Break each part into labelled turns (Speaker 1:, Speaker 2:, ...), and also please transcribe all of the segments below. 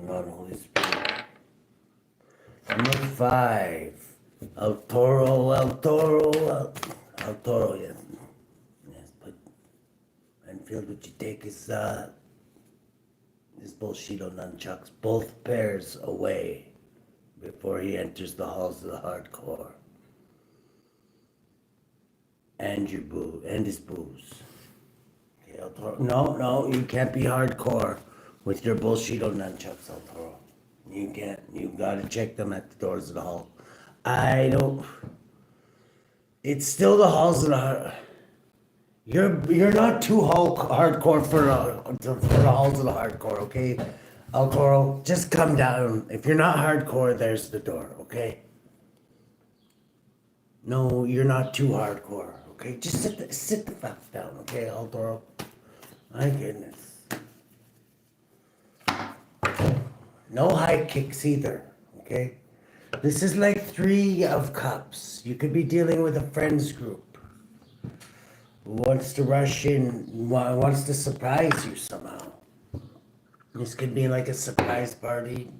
Speaker 1: not Holy Spirit. Number 5. El Toro, yes. Yes, but Enfield, would you take his bullshit nunchucks, both pairs away before he enters the halls of the hardcore? And your boo, and his booze. Okay, El Toro. No, you can't be hardcore with your bullshit nunchucks, El Toro. You can't. You gotta check them at the doors of the hall. It's still the halls of the heart. You're not too hardcore for the halls of the hardcore, okay? El Toro, just come down. If you're not hardcore, there's the door, okay? No, you're not too hardcore, okay? Just sit the fuck down, okay, El Toro? My goodness. No high kicks either, okay? This is like 3 of cups. You could be dealing with a friends group who wants to rush in, wants to surprise you somehow. This could be like a surprise party.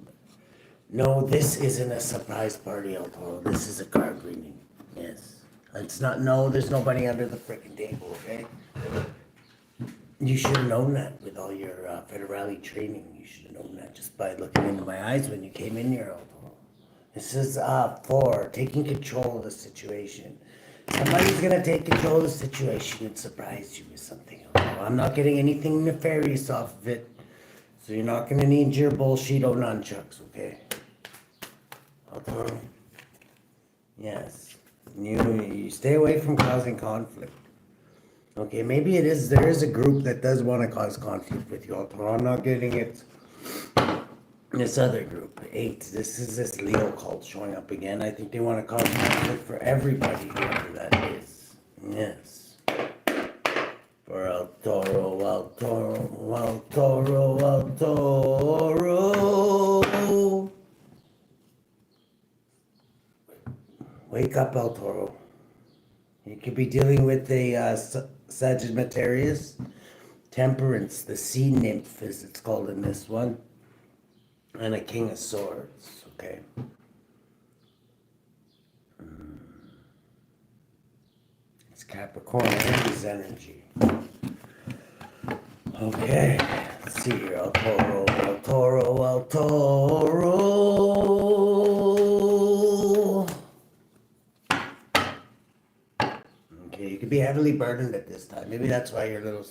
Speaker 1: No, this isn't a surprise party, El Toro. This is a card reading. Yes. It's not, no, there's nobody under the frickin' table, okay? You should have known that with all your federale training. You should have known that just by looking into my eyes when you came in here, El Toro. This is 4, taking control of the situation. Somebody's going to take control of the situation and surprise you with something. I'm not getting anything nefarious off of it, so you're not going to need your bullshit nunchucks, okay? Yes. You stay away from causing conflict. Okay, maybe there is a group that does want to cause conflict with you, although I'm not getting it. This other group, 8, this is this Leo cult showing up again. I think they want to cause conflict for everybody, whoever that is. Yes. For El Toro. Wake up, El Toro. You could be dealing with a Sagittarius, Temperance, the sea nymph, as it's called in this one. And a King of Swords, okay? It's Capricorn and his energy. Okay, let's see here. El Toro. Okay, you could be heavily burdened at this time. Maybe that's why you're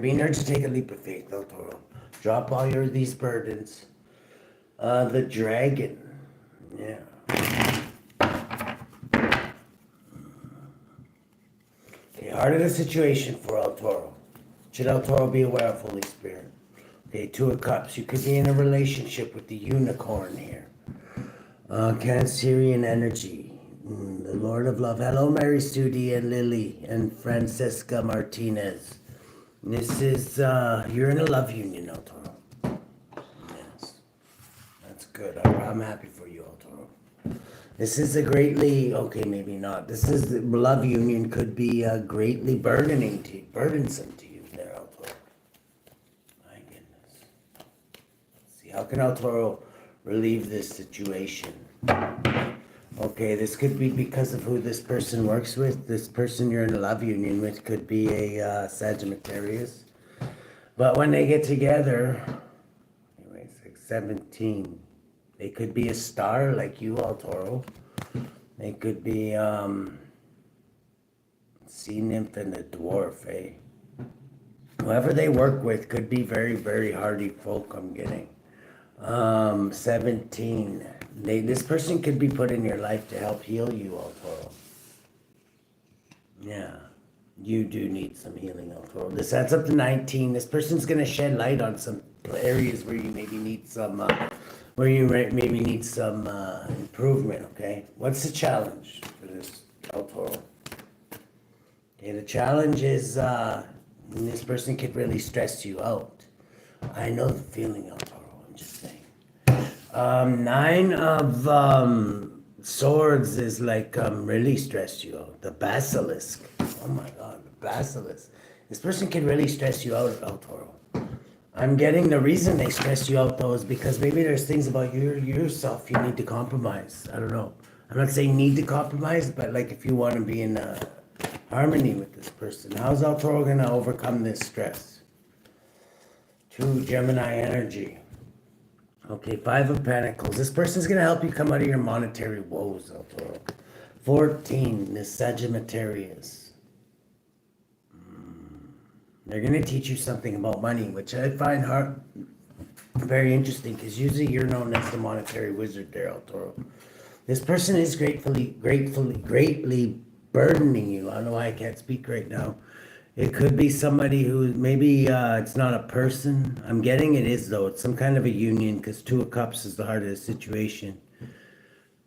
Speaker 1: being urged to take a leap of faith, El Toro. Drop all these burdens. The dragon. Yeah. Okay, heart of the situation for El Toro. Should El Toro be aware of Holy Spirit? Okay, 2 of Cups. You could be in a relationship with the unicorn here. Cancerian energy. The Lord of Love. Hello, Mary Studi and Lily and Francesca Martinez. This is, you're in a love union, El Toro. Yes. That's good. I'm happy for you, El Toro. This is a greatly, okay, maybe not. This is, the love union could be greatly burdensome to you there, El Toro. My goodness. Let's see, how can El Toro relieve this situation? Okay, this could be because of who this person works with. This person you're in a love union with could be a Sagittarius. But when they get together, anyway, it's like 17. They could be a star like you, El Toro. They could be sea nymph and a dwarf, eh? Whoever they work with could be very, very hardy folk, I'm getting. 17. This person could be put in your life to help heal you, El Toro. Yeah, you do need some healing, El Toro. This adds up to 19. This person's going to shed light on some areas where you maybe need some, improvement, okay? What's the challenge for this, El Toro? Okay, the challenge is this person could really stress you out. I know the feeling, El Toro, I'm just saying. 9 of Swords is like really stress you out. The Basilisk. Oh my God, the Basilisk. This person can really stress you out, El Toro. I'm getting the reason they stress you out though is because maybe there's things about yourself you need to compromise. I don't know. I'm not saying need to compromise, but like if you want to be in harmony with this person, how's El Toro gonna overcome this stress? True Gemini energy. Okay, 5 of Pentacles. This person's gonna help you come out of your monetary woes, El Toro. 14, this Sagittarius. They're going to teach you something about money, which I find very interesting, because usually you're known as the monetary wizard there, El Toro. This person is greatly burdening you. I don't know why I can't speak right now. It could be somebody who, maybe it's not a person. I'm getting it is, though. It's some kind of a union, because 2 of Cups is the heart of the situation.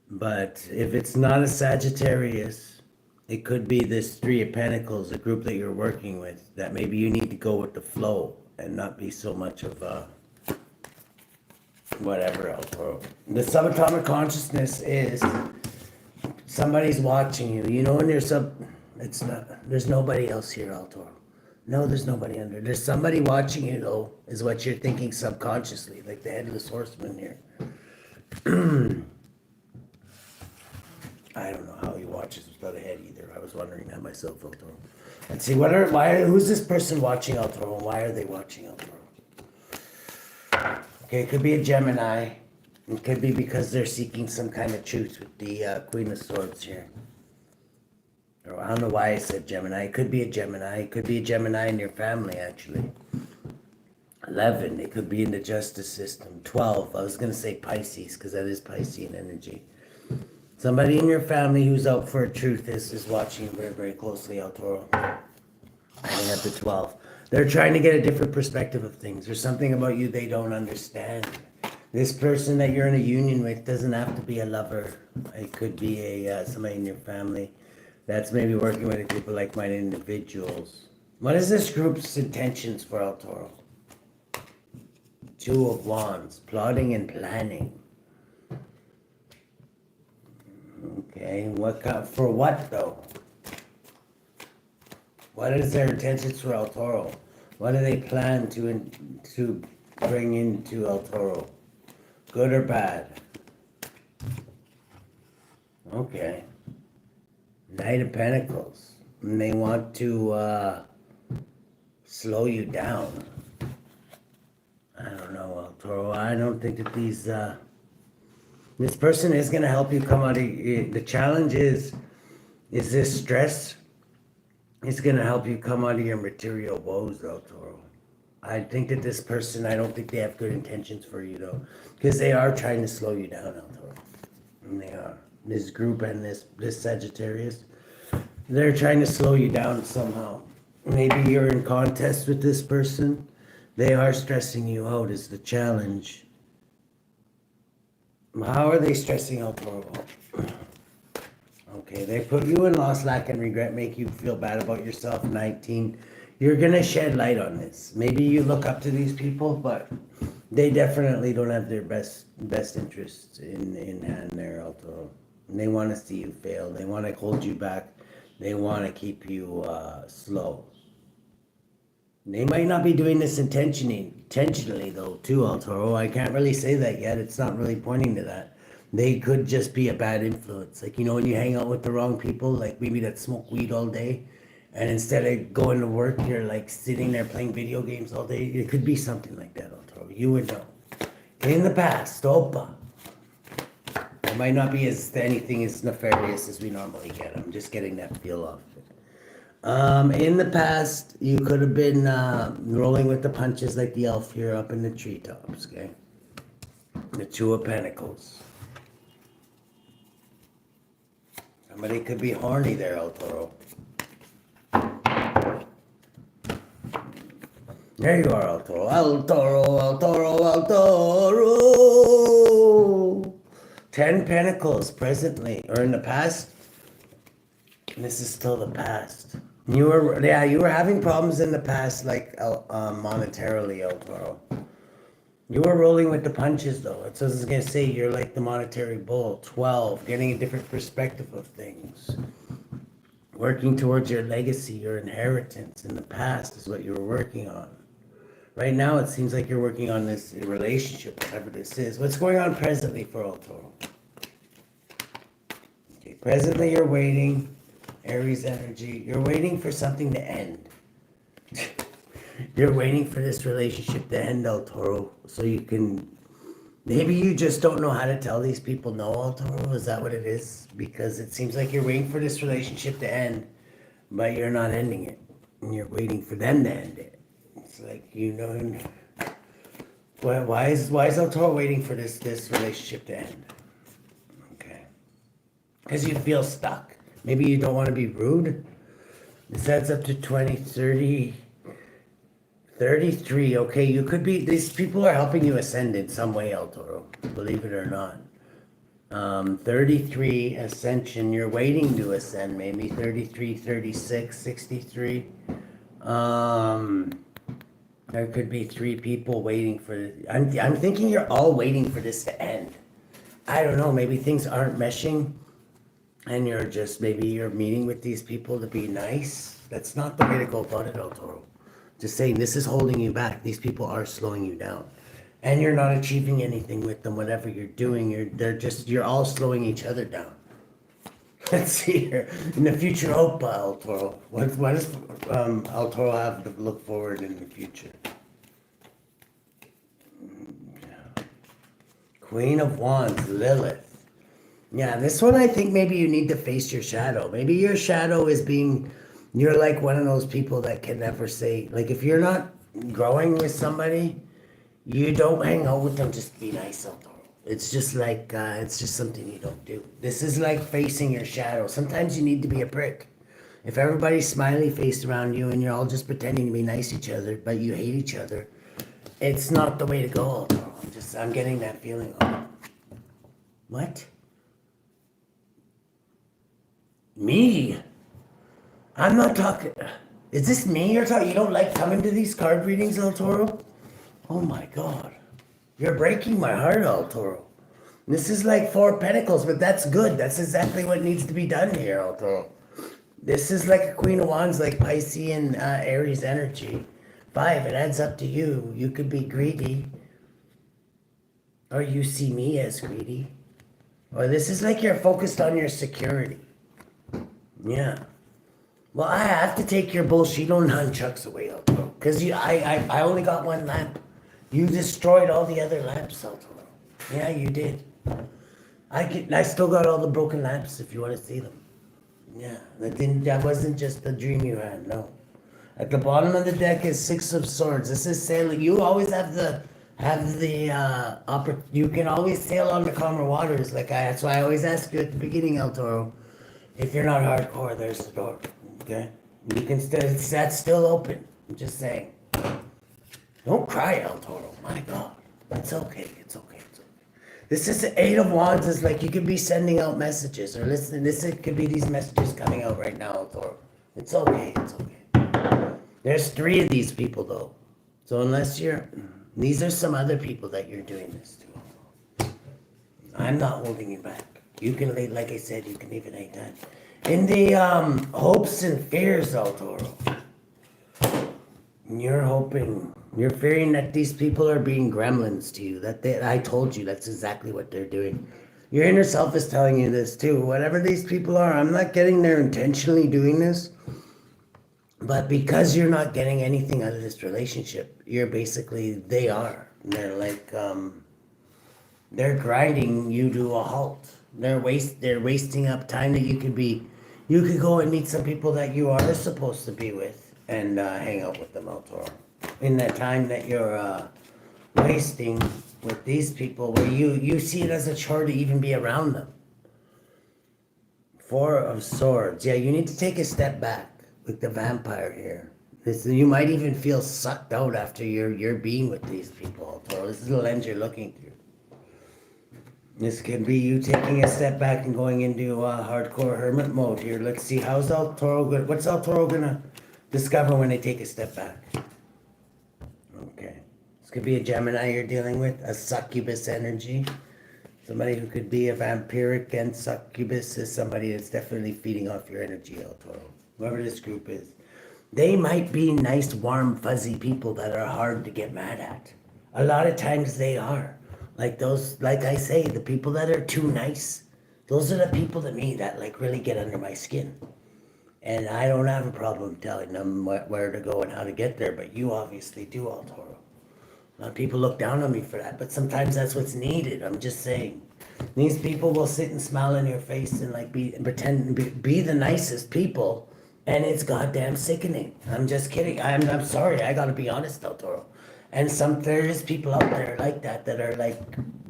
Speaker 1: But if it's not a Sagittarius, it could be this 3 of Pentacles, a group that you're working with, that maybe you need to go with the flow and not be so much of whatever else. The subatomic consciousness is somebody's watching you. You know, when there's there's nobody else here, El Toro. No, there's nobody under. There's somebody watching you, though, is what you're thinking subconsciously, like the Headless Horseman here. I don't know how he watches without a head either. I was wondering that myself, El Toro. Let's see, who's this person watching El Toro, and why are they watching El Toro? Okay, it could be a Gemini. It could be because they're seeking some kind of truth with the Queen of Swords here. Or I don't know why I said Gemini. It could be a Gemini. It could be a Gemini in your family, actually. 11, it could be in the justice system. 12, I was going to say Pisces, because that is Piscean energy. Somebody in your family who's out for a truth is watching you very, very closely, El Toro. I think at the 12. They're trying to get a different perspective of things. There's something about you they don't understand. This person that you're in a union with doesn't have to be a lover. It could be somebody in your family that's maybe working with a group of like-minded individuals. What is this group's intentions for El Toro? 2 of Wands, plotting and planning. Okay, for what though? What is their intentions for El Toro? What do they plan to bring into El Toro? Good or bad? Okay. Knight of Pentacles. And they want to slow you down. I don't know, El Toro. I don't think that this person is going to help you come out of the challenge is this stress is going to help you come out of your material woes, El Toro. I think that this person, I don't think they have good intentions for you, though, because they are trying to slow you down, El Toro. And they are. This group and this Sagittarius, they're trying to slow you down somehow. Maybe you're in contest with this person. They are stressing you out is the challenge. How are they stressing out, Toro? Okay, they put you in loss, lack, and regret, make you feel bad about yourself. 19. You're going to shed light on this. Maybe you look up to these people, but they definitely don't have their best interests in hand there, El Toro. And they want to see you fail. They want to hold you back. They want to keep you slow. They might not be doing this intentionally, though, too, El Toro. I can't really say that yet. It's not really pointing to that. They could just be a bad influence. Like, you know, when you hang out with the wrong people, like maybe that smoke weed all day, and instead of going to work, you're like sitting there playing video games all day. It could be something like that, El Toro. You would know. In the past, Opa. It might not be anything as nefarious as we normally get. I'm just getting that feel off it. In the past, you could have been rolling with the punches like the elf here up in the treetops, okay? The 2 of Pentacles. Somebody could be horny there, El Toro. There you are, El Toro. El Toro, El Toro, El Toro. 10 Pentacles presently, or in the past. This is still the past. You were having problems in the past, like monetarily, El Toro. You were rolling with the punches, though. So I was going to say you're like the monetary bull. 12, getting a different perspective of things. Working towards your legacy, your inheritance in the past is what you were working on. Right now, it seems like you're working on this relationship, whatever this is. What's going on presently for all Toro? Okay, presently you're waiting, Aries energy. You're waiting for something to end. You're waiting for this relationship to end, El Toro, so you can... Maybe you just don't know how to tell these people no, El Toro. Is that what it is? Because it seems like you're waiting for this relationship to end, but you're not ending it. And you're waiting for them to end it. It's like, you know... Why is El Toro waiting for this relationship to end? Okay. Because you feel stuck. Maybe you don't want to be rude. This adds up to 20, 30... 33, okay, you could be, these people are helping you ascend in some way, El Toro, believe it or not. 33, ascension, you're waiting to ascend, maybe 33, 36, 63. There could be 3 people waiting for, I'm thinking you're all waiting for this to end. I don't know, maybe things aren't meshing, and you're just, maybe you're meeting with these people to be nice. That's not the way to go about it, El Toro. Just saying, this is holding you back. These people are slowing you down. And you're not achieving anything with them, whatever you're doing. You're all slowing each other down. Let's see here. In the future, Opa, El Toro. What does El Toro have to look forward in the future? Queen of Wands, Lilith. Yeah, this one I think maybe you need to face your shadow. Maybe your shadow is being... You're like one of those people that can never say, like if you're not growing with somebody, you don't hang out with them just to be nice. It's just like, it's just something you don't do. This is like facing your shadow. Sometimes you need to be a prick. If everybody's smiley faced around you and you're all just pretending to be nice to each other, but you hate each other, it's not the way to go. I'm getting that feeling. What? Me? I'm not talking... Is this me you're talking? You don't like coming to these card readings, El Toro? Oh my God. You're breaking my heart, El Toro. This is like 4 Pentacles, but that's good. That's exactly what needs to be done here, El Toro. This is like a Queen of Wands, like Piscean Aries energy. 5, it adds up to you. You could be greedy. Or you see me as greedy. Or this is like you're focused on your security. Yeah. Well, I have to take your bullshit nunchucks away, El Toro. Because I only got 1 lamp. You destroyed all the other lamps, El Toro. Yeah, you did. I still got all the broken lamps if you want to see them. Yeah, that wasn't just the dream you had, no. At the bottom of the deck is 6 of Swords. This is sailing. You always have you can always sail on the calmer waters. That's why I always ask you at the beginning, El Toro. If you're not hardcore, there's the door. Okay? You can that's still open. I'm just saying. Don't cry, El Toro. My God. It's okay. It's okay. It's okay. This is the 8 of Wands. It's like you could be sending out messages or listening. It could be these messages coming out right now, El Toro. It's okay. It's okay. There's 3 of these people, though. So unless these are some other people that you're doing this to. I'm not holding you back. You can leave, like I said, you can leave at any time. In the hopes and fears, El Toro. You're fearing that these people are being gremlins to you. I told you that's exactly what they're doing. Your inner self is telling you this too. Whatever these people are, I'm not getting they're intentionally doing this. But because you're not getting anything out of this relationship, they are. They're like, they're grinding you to a halt. They're wasting up time that you could go and meet some people that you are supposed to be with and hang out with them, El Toro. In that time that you're wasting with these people where you see it as a chore to even be around them. 4 of Swords. Yeah, you need to take a step back with the vampire here. You might even feel sucked out after you're being with these people, El Toro. This is the lens you're looking through. This could be you taking a step back and going into hardcore hermit mode here. Let's see, what's El Toro gonna discover when they take a step back? Okay. This could be a Gemini you're dealing with, a succubus energy. Somebody who could be a vampiric and succubus is somebody that's definitely feeding off your energy, El Toro. Whoever this group is. They might be nice, warm, fuzzy people that are hard to get mad at. A lot of times they are. Like those, like I say, the people that are too nice, those are the people to me that like really get under my skin. And I don't have a problem telling them where to go and how to get there, but you obviously do, Toro. A lot of people look down on me for that, but sometimes that's what's needed. I'm just saying. These people will sit and smile in your face and like be the nicest people, and it's goddamn sickening. I'm just kidding. I'm sorry. I gotta be honest, El Toro. And there is people out there like that are like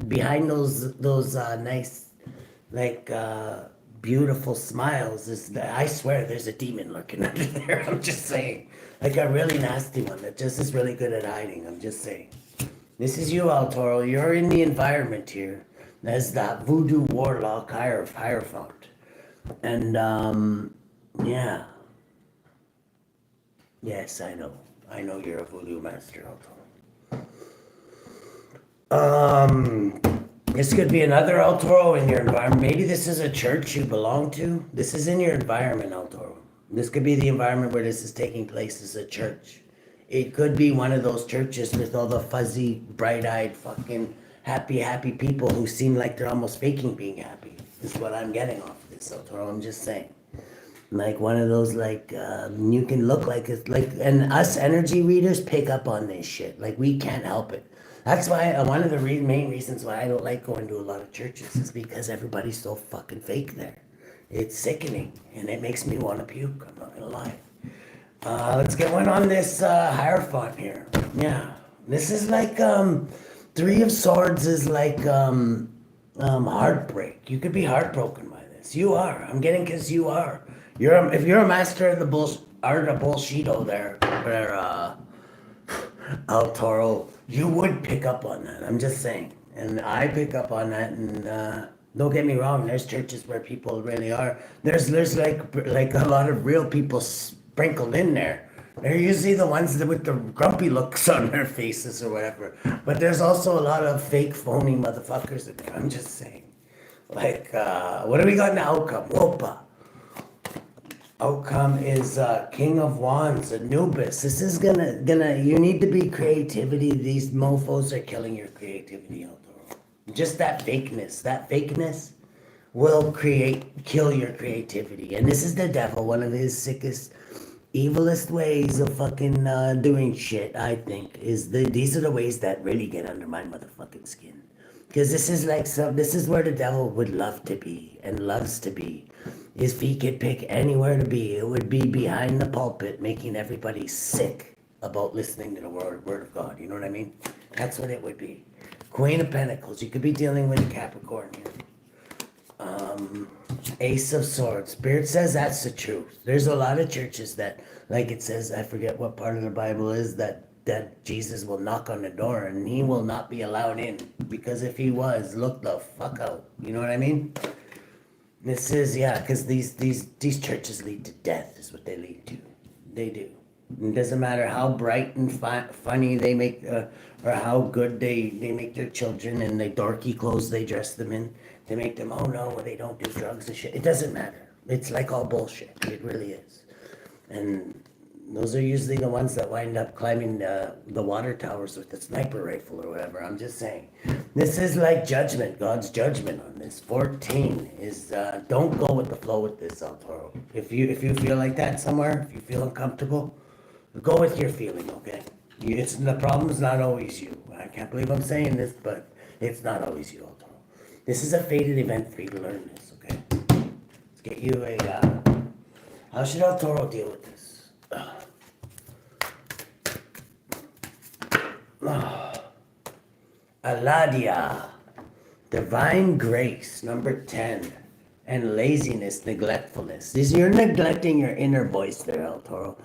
Speaker 1: behind those nice, like beautiful smiles. I swear there's a demon lurking under there. I'm just saying, like a really nasty one that just is really good at hiding. I'm just saying. This is you, El Toro. You're in the environment here as that voodoo warlock hierophant. And, yeah. Yes, I know. I know you're a voodoo master, El Toro. This could be another El Toro in your environment. Maybe this is a church you belong to. This is in your environment, El Toro. This could be the environment where this is taking place as a church. It could be one of those churches with all the fuzzy, bright-eyed, fucking happy people who seem like they're almost faking being happy. Is what I'm getting off this, El Toro. I'm just saying. Like one of those, like, you can look like it's like, and us energy readers pick up on this shit. Like, we can't help it. That's why, one of the main reasons why I don't like going to a lot of churches is because everybody's so fucking fake there. It's sickening, and it makes me want to puke. I'm not gonna lie. Let's get one on this Hierophant here. Yeah. This is like, Three of Swords is like heartbreak. You could be heartbroken by this. You are. I'm getting because you are. If you're a master of the art of bullshito there, El Toro, you would pick up on that. I'm just saying. And I pick up on that, and don't get me wrong, there's churches where people really are. There's like a lot of real people sprinkled in there. They're usually the ones with the grumpy looks on their faces or whatever. But there's also a lot of fake, phony motherfuckers in there. I'm just saying. Like, what do we got in the outcome? Whopa. Outcome is King of Wands, Anubis. This is gonna. You need to be creativity. These mofos are killing your creativity, Eldoro. Just that fakeness. That fakeness will kill your creativity. And this is the devil, one of his sickest, evilest ways of fucking doing shit, I think, these are the ways that really get under my motherfucking skin. Because this is where the devil would love to be and loves to be. If he could pick anywhere to be, it would be behind the pulpit, making everybody sick about listening to the word of God. You know what I mean? That's what it would be. Queen of Pentacles. You could be dealing with a Capricorn here. Ace of Swords. Spirit says that's the truth. There's a lot of churches that, like it says, I forget what part of the Bible is, that Jesus will knock on the door and he will not be allowed in. Because if he was, look the fuck out. You know what I mean? This is, yeah, because these churches lead to death is what they lead to. They do. It doesn't matter how bright and funny they make, or how good they make their children and the dorky clothes they dress them in. They make them, oh no, they don't do drugs and shit. It doesn't matter. It's like all bullshit. It really is. And those are usually the ones that wind up climbing the water towers with a sniper rifle or whatever. I'm just saying. This is like judgment, God's judgment on this. 14 is, don't go with the flow with this, El Toro. If you feel like that somewhere, if you feel uncomfortable, go with your feeling, okay? The problem's not always you. I can't believe I'm saying this, but it's not always you, El Toro. This is a fated event for you to learn this, okay? Let's get you how should El Toro deal with this? ALADIAH, divine grace, number 10, and laziness, neglectfulness. You're neglecting your inner voice there, El Toro.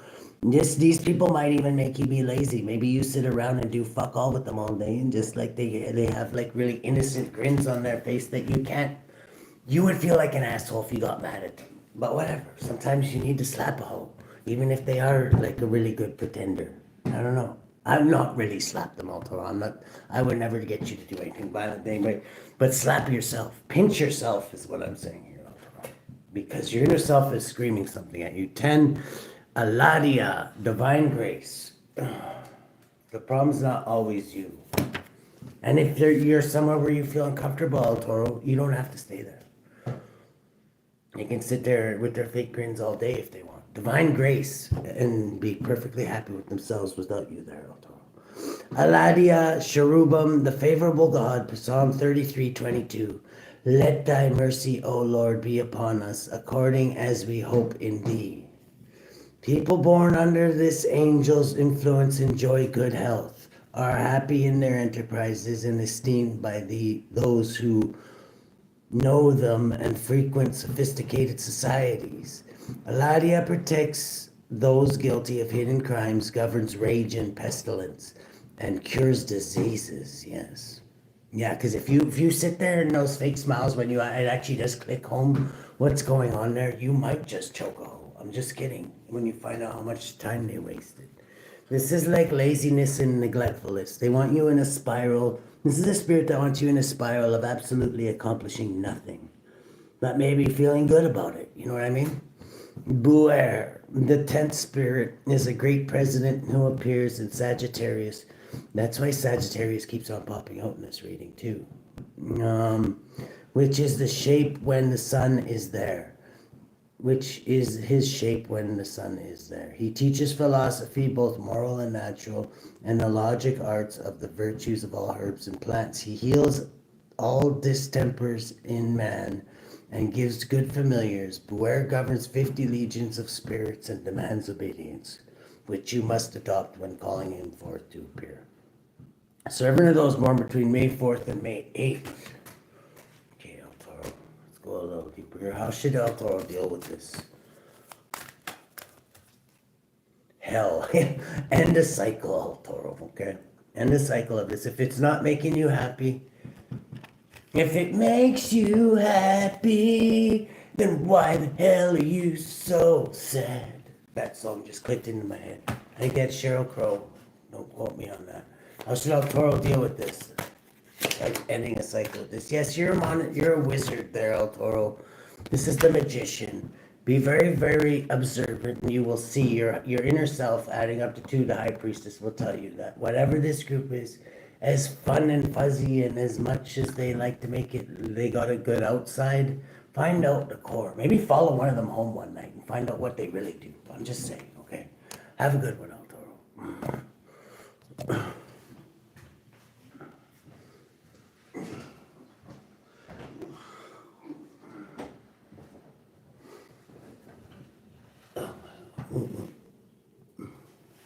Speaker 1: These people might even make you be lazy. Maybe you sit around and do fuck all with them all day, and just like they have like really innocent grins on their face that you would feel like an asshole if you got mad at them. But whatever, sometimes you need to slap a hoe, even if they are like a really good pretender. I don't know. I've not really slapped them, El Toro. I would never get you to do anything violent anyway. But slap yourself. Pinch yourself is what I'm saying here, El Toro. Because your inner self is screaming something at you. 10, ALADIAH, divine grace. The problem's not always you. And if you're somewhere where you feel uncomfortable, El Toro, you don't have to stay there. They can sit there with their fake grins all day if they want. Divine grace and be perfectly happy with themselves without you there, El Toro. ALADIAH, Cherubim, the favorable God, Psalm 33:22. Let thy mercy, O Lord, be upon us, according as we hope in thee. People born under this angel's influence enjoy good health, are happy in their enterprises, and esteemed by those who know them and frequent sophisticated societies. ALADIAH protects those guilty of hidden crimes, governs rage and pestilence, and cures diseases. Yes. Yeah, because if you sit there in those fake smiles when it actually does click home what's going on there, you might just choke a hole. I'm just kidding. When you find out how much time they wasted. This is like laziness and neglectfulness. They want you in a spiral. This is a spirit that wants you in a spiral of absolutely accomplishing nothing, but maybe feeling good about it. You know what I mean? BU3R, the 10th spirit, is a great president who appears in Sagittarius. That's why Sagittarius keeps on popping out in this reading too. Which is the shape when the sun is there. Which is his shape when the sun is there. He teaches philosophy, both moral and natural, and the logic arts of the virtues of all herbs and plants. He heals all distempers in man and gives good familiars. BU3R governs 50 legions of spirits and demands obedience, which you must adopt when calling him forth to appear. Servant of those born between May 4th and May 8th. Okay, El Toro, let's go a little deeper here. How should El Toro deal with this? Hell. End a cycle, El Toro, okay? End a cycle of this. If it's not making you happy, if it makes you happy, then why the hell are you so sad? That song just clicked into my head. I think that's Sheryl Crow. Don't quote me on that. How should El Toro deal with this? Like ending a cycle with this. Yes, you're a wizard there, El Toro. This is the magician. Be very, very observant, and you will see your inner self adding up to 2. The High Priestess will tell you that whatever this group is, as fun and fuzzy and as much as they like to make it, they got a good outside, find out the core. Maybe follow one of them home one night and find out what they really do. I'm just saying, okay? Have a good one, El Toro.